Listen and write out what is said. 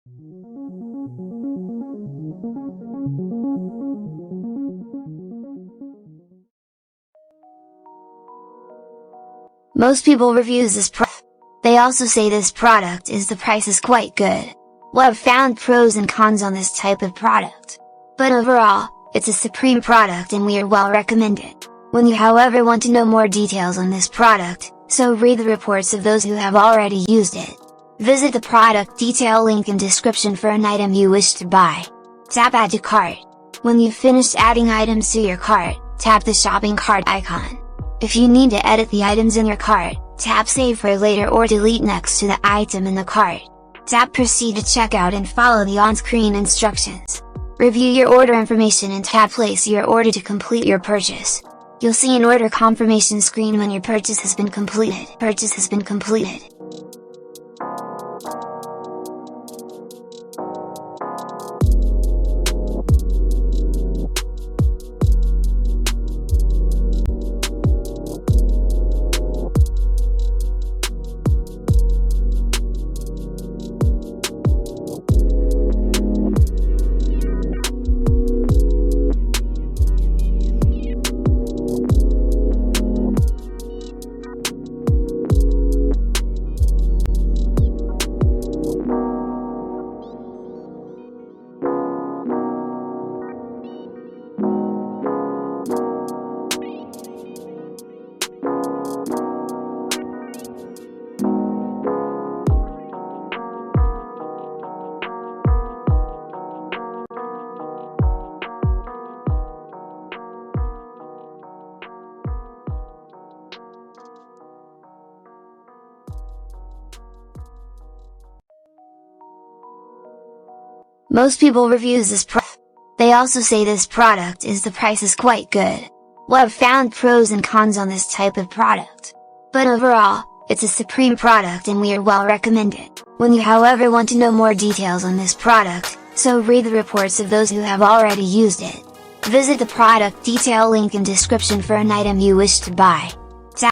Most people reviews this product. They also say this product is the price is quite good. Well, I've found pros and cons on this type of product. But overall, it's a supreme product and we are well recommended. When you however want to know more details on this product, so read the reports of those who have already used it. Visit the product detail link in description for an item you wish to buy. Tap Add to Cart. When you've finished adding items to your cart, tap the shopping cart icon. If you need to edit the items in your cart, tap Save for later or delete next to the item in the cart. Tap Proceed to checkout and follow the on-screen instructions. Review your order information and tap Place your order to complete your purchase. You'll see an order confirmation screen when your purchase has been completed. Most people reviews this product. They also say this product is the price is quite good. Well, I've found pros and cons on this type of product. But overall, it's a supreme product and we are well recommended. When you however want to know more details on this product, so read the reports of those who have already used it. Visit the product detail link in description for an item you wish to buy.